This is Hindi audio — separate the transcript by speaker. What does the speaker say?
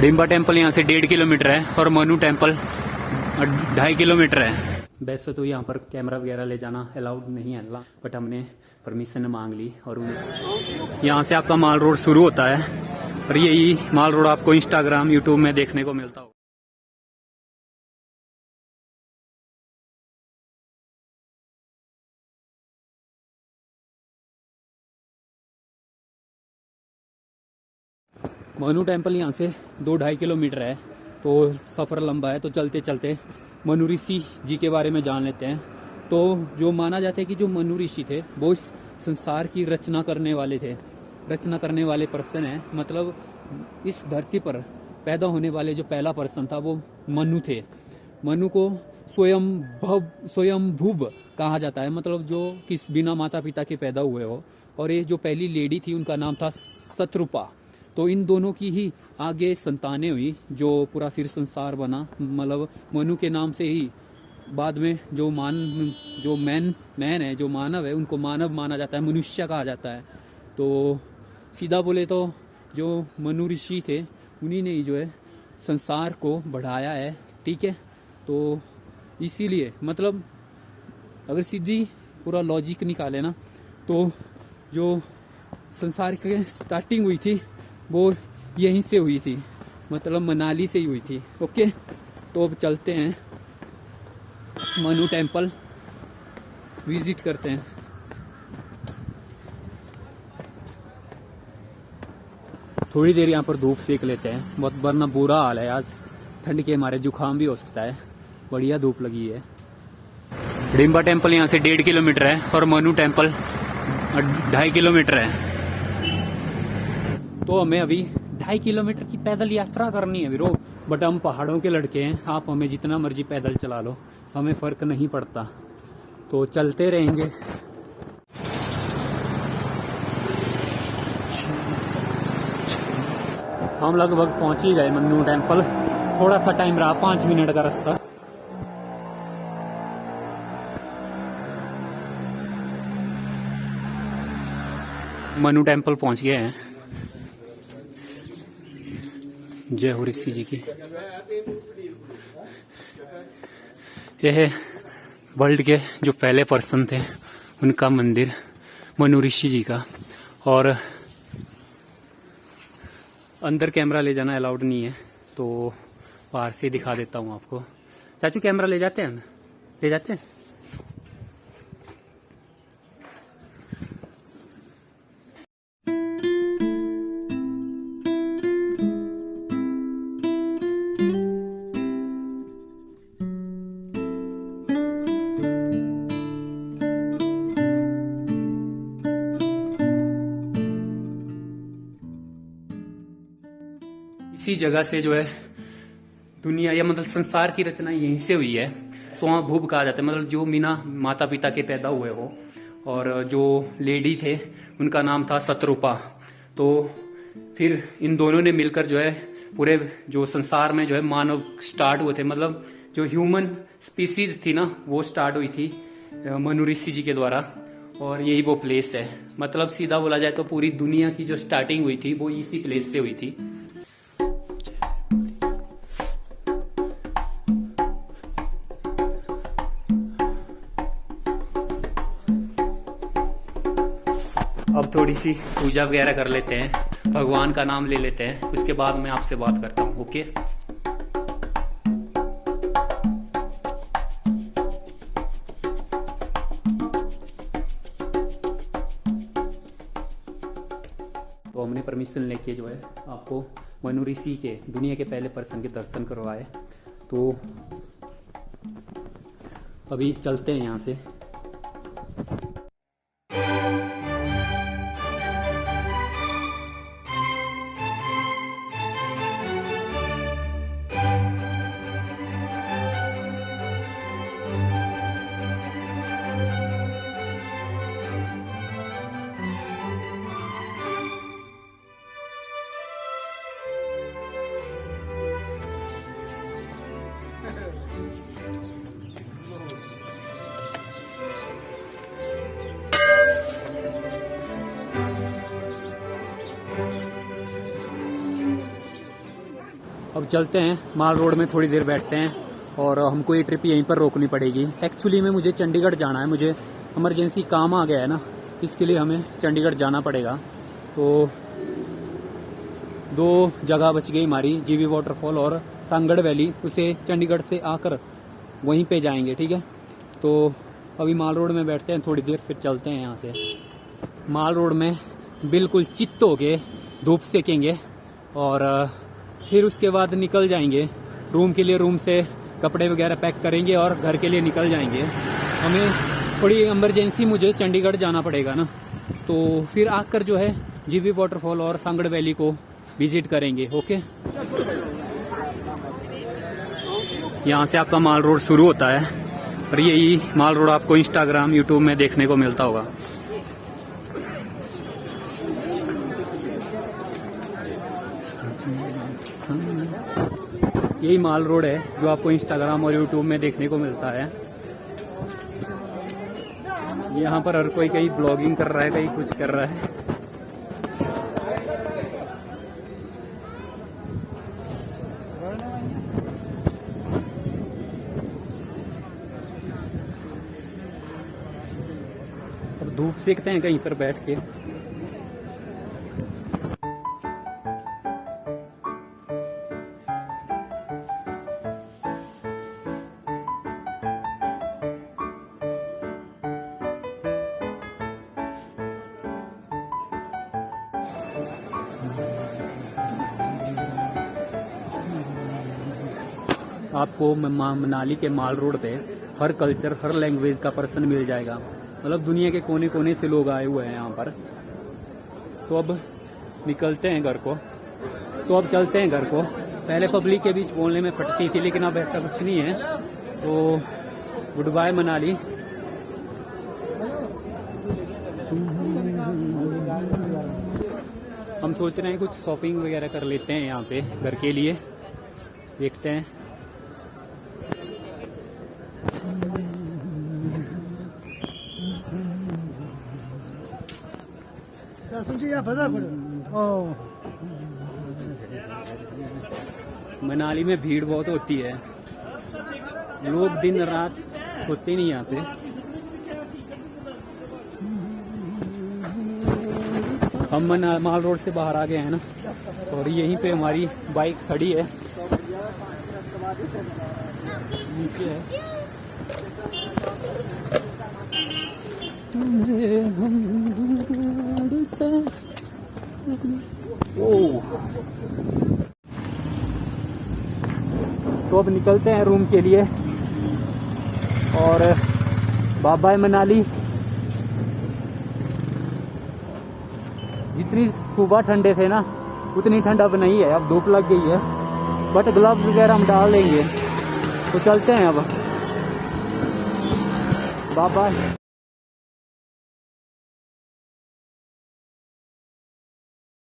Speaker 1: डिम्बा टेम्पल यहाँ से 1.5 किलोमीटर है और मनु टेम्पल 2.5 किलोमीटर है। वैसे तो यहाँ पर कैमरा वगैरह ले जाना अलाउड नहीं है, बट हमने परमिशन मांग ली। और यहाँ से आपका माल रोड शुरू होता है और यही माल रोड आपको इंस्टाग्राम यूट्यूब में देखने को मिलता होगा। मनु टेम्पल यहाँ से 2-2.5 किलोमीटर है, तो सफ़र लंबा है। तो चलते चलते मनु ऋषि जी के बारे में जान लेते हैं। तो जो माना जाता है कि जो मनु ऋषि थे वो इस संसार की रचना करने वाले थे, रचना करने वाले पर्सन हैं। मतलब इस धरती पर पैदा होने वाले जो पहला पर्सन था वो मनु थे। मनु को स्वयंभुव कहा जाता है, मतलब जो किस बिना माता पिता के पैदा हुए हो। और ये जो पहली लेडी थी उनका नाम था शत्रुपा। तो इन दोनों की ही आगे संतानें हुई, जो पूरा फिर संसार बना। मतलब मनु के नाम से ही बाद में जो मैन है, जो मानव है, उनको मानव माना जाता है, मनुष्य कहा जाता है। तो सीधा बोले तो जो मनु ऋषि थे उन्हीं ने ही जो है संसार को बढ़ाया है, ठीक है। तो इसीलिए मतलब अगर सीधी पूरा लॉजिक निकाले ना, तो जो संसार की स्टार्टिंग हुई थी वो यहीं से हुई थी, मतलब मनाली से ही हुई थी। ओके, तो अब चलते हैं मनु टेम्पल विजिट करते हैं। थोड़ी देर यहाँ पर धूप सेक लेते हैं, बहुत वरना बुरा हाल है। आज ठंड के मारे जुकाम भी हो सकता है, बढ़िया धूप लगी है। डिम्बा टेम्पल यहाँ से 1.5 किलोमीटर है और मनु टेम्पल 2.5 किलोमीटर है। तो हमें अभी 2.5 किलोमीटर की पैदल यात्रा करनी है वीरो। बट हम पहाड़ों के लड़के हैं, आप हमें जितना मर्जी पैदल चला लो, हमें फ़र्क नहीं पड़ता। तो चलते रहेंगे। हम लगभग पहुंच ही गए मनु टेम्पल। थोड़ा सा टाइम रहा, 5 मिनट का रास्ता। मनु टेम्पल पहुंच गए हैं। जय हो ऋषि जी की। यह है वर्ल्ड के जो पहले पर्सन थे उनका मंदिर, मनु ऋषि जी का। और अंदर कैमरा ले जाना अलाउड नहीं है, तो बाहर से दिखा देता हूँ आपको। चाचू कैमरा ले जाते हैं ना? ले जाते हैं। इसी जगह से जो है दुनिया या मतलब संसार की रचना यहीं से हुई है। स्वयंभुव कहा जाता है, मतलब जो बिना माता पिता के पैदा हुए हो। और जो लेडी थे उनका नाम था शत्रुपा। तो फिर इन दोनों ने मिलकर जो है पूरे जो संसार में जो है मानव स्टार्ट हुए थे। मतलब जो ह्यूमन स्पीसीज थी ना, वो स्टार्ट हुई थी मनु ऋषि जी के द्वारा। और यही वो प्लेस है, मतलब सीधा बोला जाए तो पूरी दुनिया की जो स्टार्टिंग हुई थी वो इसी प्लेस से हुई थी। अब थोड़ी सी पूजा वगैरह कर लेते हैं, भगवान का नाम ले लेते हैं, उसके बाद मैं आपसे बात करता हूँ। ओके, तो हमने परमिशन लेके जो है आपको मनु ऋषि के दुनिया के पहले पर्सन के दर्शन करवाए। तो अभी चलते हैं यहाँ से। अब चलते हैं माल रोड में, थोड़ी देर बैठते हैं और हमको ये ट्रिप यहीं पर रोकनी पड़ेगी। एक्चुअली में मुझे चंडीगढ़ जाना है, मुझे इमरजेंसी काम आ गया है ना, इसके लिए हमें चंडीगढ़ जाना पड़ेगा। तो 2 जगह बच गई हमारी, जीवी वाटरफॉल और सांगड़ वैली, उसे चंडीगढ़ से आकर वहीं पे जाएंगे, ठीक है। तो अभी माल रोड में बैठते हैं थोड़ी देर, फिर चलते हैं यहाँ से। माल रोड में बिल्कुल चित्त हो के धूप सेकेंगे और फिर उसके बाद निकल जाएंगे रूम के लिए। रूम से कपड़े वगैरह पैक करेंगे और घर के लिए निकल जाएंगे। हमें थोड़ी इमरजेंसी, मुझे चंडीगढ़ जाना पड़ेगा ना, तो फिर आकर जो है जीवी वाटरफॉल और सांगड़ वैली को विजिट करेंगे। ओके, यहाँ से आपका माल रोड शुरू होता है और यही माल रोड आपको इंस्टाग्राम, यूट्यूब में देखने को मिलता होगा। यही माल रोड है जो आपको इंस्टाग्राम और यूट्यूब में देखने को मिलता है। यहाँ पर हर कोई कहीं ब्लॉगिंग कर रहा है, कहीं कुछ कर रहा है। अब धूप सेकते हैं कहीं पर बैठ के। आपको मनाली के माल रोड पे हर कल्चर, हर लैंग्वेज का पर्सन मिल जाएगा। मतलब दुनिया के कोने कोने से लोग आए हुए हैं यहाँ पर। तो अब निकलते हैं घर को, तो अब चलते हैं घर को। पहले पब्लिक के बीच बोलने में फटती थी, लेकिन अब ऐसा कुछ नहीं है। तो गुड बाय मनाली। हम सोच रहे हैं कुछ शॉपिंग वगैरह कर लेते हैं यहाँ पे घर के लिए, देखते हैं। मनाली में भीड़ बहुत होती है, लोग दिन रात सोते नहीं यहाँ पे। हम माल रोड से बाहर आ गए हैं ना, और यहीं पे हमारी बाइक खड़ी है, नीचे है। तो अब निकलते हैं रूम के लिए और बाय बाय मनाली। जितनी सुबह ठंडे थे ना, उतनी ठंड अब नहीं है, अब धूप लग गई है, बट ग्लव्स वगैरह हम डाल लेंगे। तो चलते हैं अब, बाय बाय।